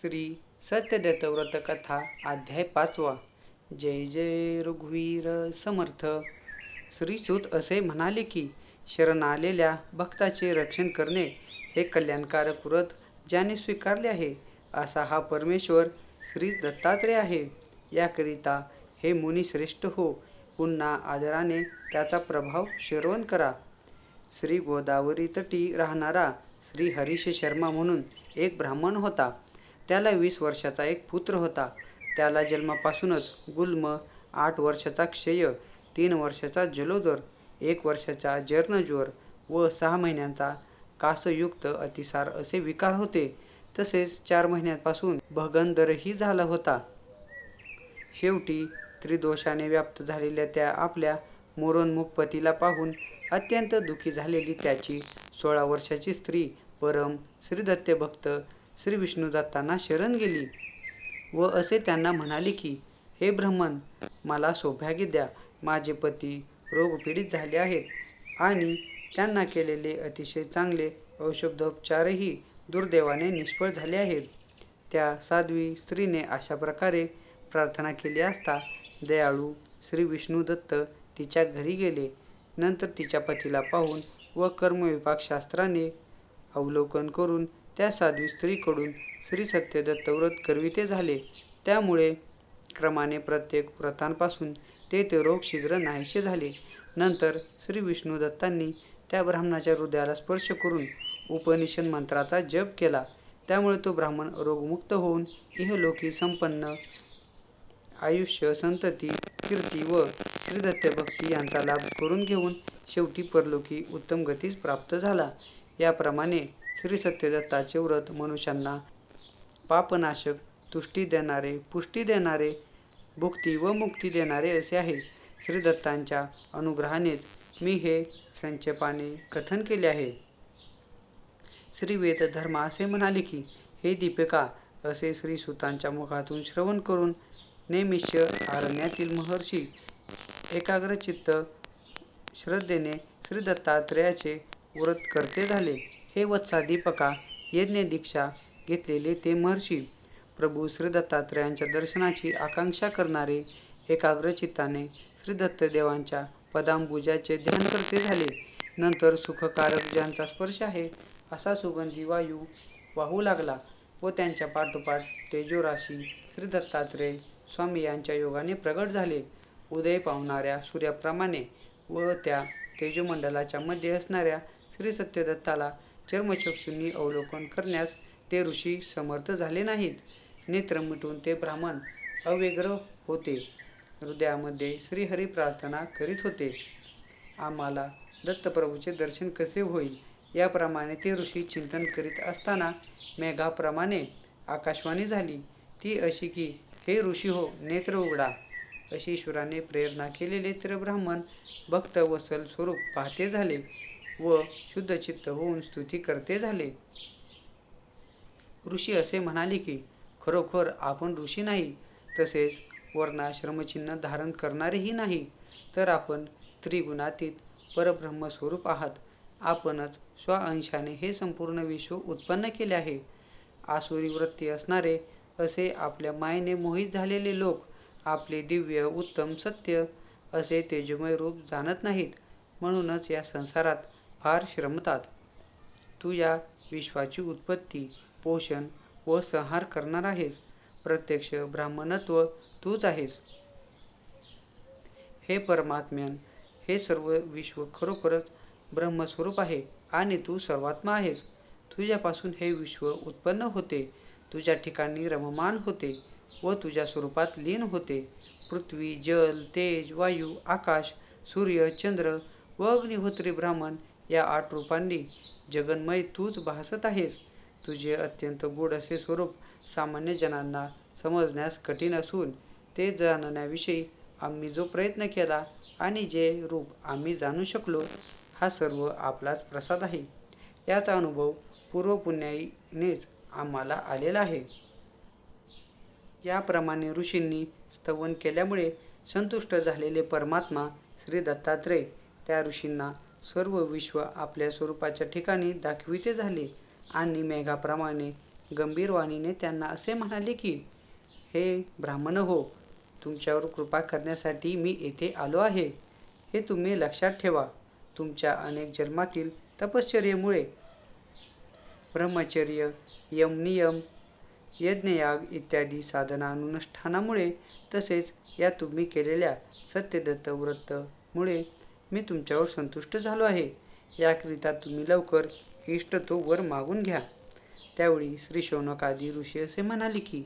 श्री सत्यदत्त व्रत कथा अध्याय 5. जय जय रघुवीर समर्थ. श्री सूत असे म्हणाले की शरण आलेल्या भक्ताचे रक्षण करणे हे कल्याणकारक व्रत ज्याने स्वीकारले आहे असा हा परमेश्वर श्री दत्तात्रेय आहे. याकरिता हे मुनी श्रेष्ठ हो, पुन्हा आदराने त्याचा प्रभाव श्रवण करा. श्री गोदावरी तटी राहणारा श्री हरीश शर्मा म्हणून एक ब्राह्मण होता. त्याला 20 वर्षाचा एक पुत्र होता. त्याला जन्मापासूनच गुल्म, 8 वर्षाचा क्षय, 3 वर्षाचा जलोदर, 1 वर्षाचा जर्नज्वर व 6 महिन्यांचा कासयुक्त अतिसार असे विकार होते. तसेच 4 महिन्यांपासून भगंदरही झाला होता. शेवटी त्रिदोषाने व्याप्त झालेल्या त्या आपल्या मरोन्मुख पतीला पाहून अत्यंत दुःखी झालेली त्याची 16 वर्षाची स्त्री परम श्रीदत्तभक्त श्री विष्णुदत्तांना शरण गेली व असे त्यांना म्हणाले की, हे ब्राह्मण, मला सौभाग्य द्या. माझे पती रोगपीडित झाले आहेत आणि त्यांना केलेले अतिशय चांगले औषधोपचारही दुर्दैवाने निष्फळ झाले आहेत. त्या साध्वी स्त्रीने अशा प्रकारे प्रार्थना केली असता दयाळू श्री विष्णुदत्त तिच्या घरी गेले. नंतर तिच्या पतीला पाहून व कर्मविपाक शास्त्राने अवलोकन करून त्या साध्वी स्त्रीकडून श्री सत्यदत्त व्रत करविते झाले. त्यामुळे क्रमाने प्रत्येक व्रतांपासून ते रोग शीघ्र नाहीसे झाले. नंतर श्री विष्णुदत्तांनी त्या ब्राह्मणाच्या हृदयाला स्पर्श करून उपनिषद मंत्राचा जप केला. त्यामुळे तो ब्राह्मण रोगमुक्त होऊन इहलोकी संपन्न आयुष्य, संतती, कीर्ती व श्रीदत्तभक्ती यांचा लाभ करून घेऊन शेवटी परलोकी उत्तम गतीस प्राप्त झाला. याप्रमाणे श्री सत्यदत्ताचे व्रत मनुष्यांना पापनाशक, तुष्टी देणारे, पुष्टी देणारे, भुक्ती व मुक्ती देणारे असे आहे. श्रीदत्तांच्या अनुग्रहानेच मी हे संक्षेपाने कथन केले आहे. श्री वेदधर्म असे म्हणाले की, हे दीपिका, असे श्री सुतांच्या मुखातून श्रवण करून नैमिष्य अरण्यातील महर्षी एकाग्रचित्त श्रद्धेने श्री दत्तात्रेयाचे व्रत करते झाले. हे वत्सा दीपका, यज्ञ दीक्षा घेतलेले ते महर्षी प्रभू श्री दत्तात्रेयांच्या दर्शनाची आकांक्षा करणारे एकाग्रचित्ताने श्री दत्तदेवांच्या पदांबुजाचे ध्यान करते झाले. नंतर सुखकारक ज्यांचा स्पर्श आहे असा सुगंधी वायू वाहू लागला व त्यांच्या पाठोपाठ तेजोराशी श्री दत्तात्रेय स्वामी यांच्या योगाने प्रगट झाले. उदय पावणाऱ्या सूर्याप्रमाणे व त्या तेजोमंडलाच्या मध्ये असणाऱ्या श्री सत्यदत्ताला चर्मचक्षूंनी अवलोकन करण्यास ते ऋषी समर्थ झाले नाहीत. नेत्र मिटून ते ब्राह्मण अव्यग्र होते. हृदयामध्ये श्रीहरी प्रार्थना करीत होते. आम्हाला दत्तप्रभूचे दर्शन कसे होईल, याप्रमाणे ते ऋषी चिंतन करीत असताना मेघाप्रमाणे आकाशवाणी झाली. ती अशी की, हे ऋषी हो, नेत्र उघडा. अशी ईश्वराने प्रेरणा केलेले ते ब्राह्मण भक्त वत्सल स्वरूप पाहते झाले व शुद्धचित्त होऊन स्तुती करते झाले. ऋषी असे म्हणाले की, खरोखर आपण ऋषी नाही, तसेच वर्णाश्रमचिन्ह धारण करणारेही नाही, तर आपण त्रिगुणातीत परब्रह्मस्वरूप आहात. आपणच स्वअंशाने हे संपूर्ण विश्व उत्पन्न केले आहे. आसुरी वृत्ती असणारे असे आपल्या मायेने मोहित झालेले लोक आपले दिव्य, उत्तम, सत्य असे तेजोमय रूप जाणत नाहीत. म्हणूनच या संसारात फार श्रमतात. तू या विश्वाची उत्पत्ती, पोषण व संहार करणार आहेस. प्रत्यक्ष ब्राह्मणत्व तूच आहेस. हे परमात्म्यन, हे सर्व विश्व खरोखरच ब्रह्मस्वरूप आहे आणि तू सर्वात्मा आहेस. तुझ्यापासून हे विश्व उत्पन्न होते, तुझ्या ठिकाणी रममाण होते व तुझ्या स्वरूपात लीन होते. पृथ्वी, जल, तेज, वायू, आकाश, सूर्य, चंद्र व अग्निहोत्री ब्राह्मण या 8 रूपांनी जगन्मय तूच भासत आहेस. तुझे अत्यंत गूढ असे स्वरूप सामान्य जनांना समजण्यास कठीण असून ते जाणण्याविषयी आम्ही जो प्रयत्न केला आणि जे रूप आम्ही जाणू शकलो, हा सर्व आपलाच प्रसाद आहे. याचा अनुभव पूर्वपुण्याईनेच आम्हाला आलेला आहे. याप्रमाणे ऋषींनी स्तवन केल्यामुळे संतुष्ट झालेले परमात्मा श्री दत्तात्रेय त्या ऋषींना सर्व विश्व आपल्या स्वरूपाच्या ठिकाणी दाखविते झाले आणि मेघाप्रमाणे गंभीर वाणीने त्यांना असे म्हणाले की, हे ब्राह्मण हो, तुमच्यावर कृपा करण्यासाठी मी येथे आलो आहे. हे तुम्ही लक्षात ठेवा. तुमच्या अनेक जन्मातील तपश्चर्येमुळे, ब्रह्मचर्य, यमनियम, यज्ञयाग इत्यादी साधनानुष्ठानामुळे, तसेच या तुम्ही केलेल्या सत्यदत्त व्रतमुळे मी तुमच्यावर संतुष्ट झालो आहे. याकरिता तुम्ही लवकर इष्ट तो वर मागून घ्या. त्यावेळी श्री शौनकादी ऋषी असे म्हणाले की,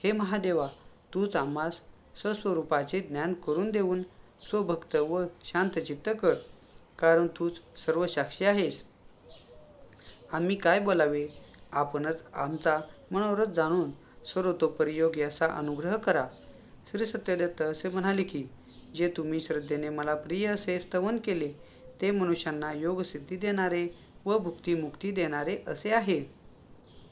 हे महादेवा, तूच आम्हास स्वस्वरूपाचे ज्ञान करून देऊन स्वभक्त व शांतचित्त कर, कारण तूच सर्व साक्षी आहेस. आम्ही काय बोलावे? आपणच आमचा मनोरथ जाणून सर्वतोपरी योग्य असा अनुग्रह करा. श्री सत्यदत्त असे म्हणाले की, जे तुम्ही श्रद्धेने मला प्रिय असे स्तवन केले, ते मनुष्यांना योगसिद्धी देणारे व भुक्तिमुक्ती देणारे असे आहे.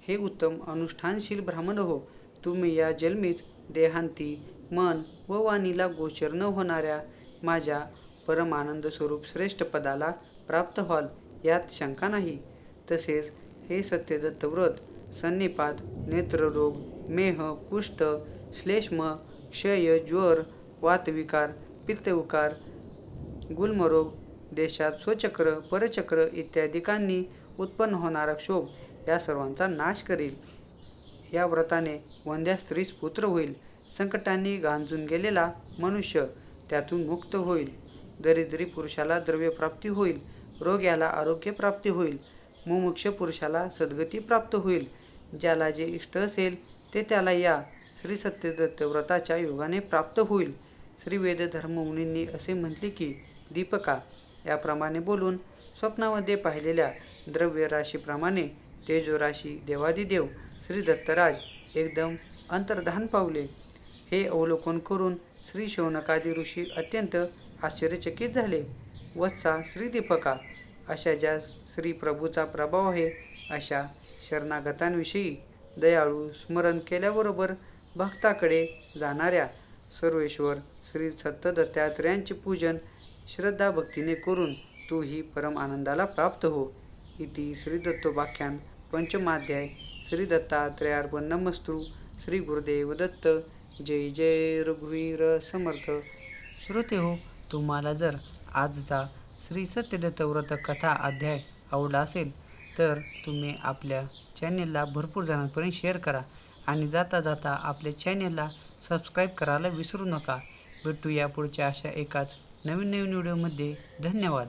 हे उत्तम अनुष्ठानशील ब्राह्मण हो, तुम्ही या जन्मीच देहांती मन व वाणीला गोचर न होणाऱ्या माझ्या परमानंद स्वरूप श्रेष्ठ पदाला प्राप्त व्हाल, यात शंका नाही. तसेच हे सत्यदत्त व्रत संनिपात, नेत्ररोग, मेह, कुष्ठ, श्लेष्म, क्षय, ज्वर, वातविकार, पित्तविकार, गुल्मरोग, देशात स्वचक्र, परचक्र इत्यादिकांनी उत्पन्न होणारा क्षोभ या सर्वांचा नाश करील. या व्रताने वंध्या स्त्रीस पुत्र होईल. संकटांनी गांजून गेलेला मनुष्य त्यातून मुक्त होईल. दरिद्री पुरुषाला द्रव्यप्राप्ती होईल. रोग्याला आरोग्य प्राप्ती होईल. मुमुक्ष पुरुषाला सद्गती प्राप्त होईल. ज्याला जे इष्ट असेल ते त्याला या श्री सत्यदत्त व्रताच्या योगाने प्राप्त होईल. श्री वेदधर्ममुनींनी असे म्हटले की, दीपका, याप्रमाणे बोलून स्वप्नामध्ये पाहिलेल्या द्रव्यराशीप्रमाणे तेजोराशी देवादिदेव श्री दत्तराज एकदम अंतर्धान पावले. हे अवलोकन करून श्री शौनकादी ऋषी अत्यंत आश्चर्यचकित झाले. वत्सा श्री दीपका, अशा ज्या श्री प्रभूचा प्रभाव आहे, अशा शरणागतांविषयी दयाळू स्मरण केल्याबरोबर भक्ताकडे जाणाऱ्या सर्वेश्वर श्री सत्यदत्तात्रेयांचे पूजन श्रद्धाभक्तीने करून तूही परम आनंदाला प्राप्त हो. इति श्री दत्तोपाख्यान पंचमाध्याय. श्री दत्तात्रेयार्पण नमस्तु. श्री गुरुदेव दत्त. जय जय रघुवीर समर्थ. श्रोते हो, तुम्हाला जर आजचा श्री सत्यदत्त व्रत कथा अध्याय आवडला असेल तर तुम्ही आपल्या चॅनेलला भरपूर जणांपर्यंत शेअर करा आणि जाता जाता आपल्या चॅनेलला सबस्क्राईब करायला विसरू नका. भेटूया पुढच्या अशा एकाच नवीन व्हिडिओमध्ये. धन्यवाद.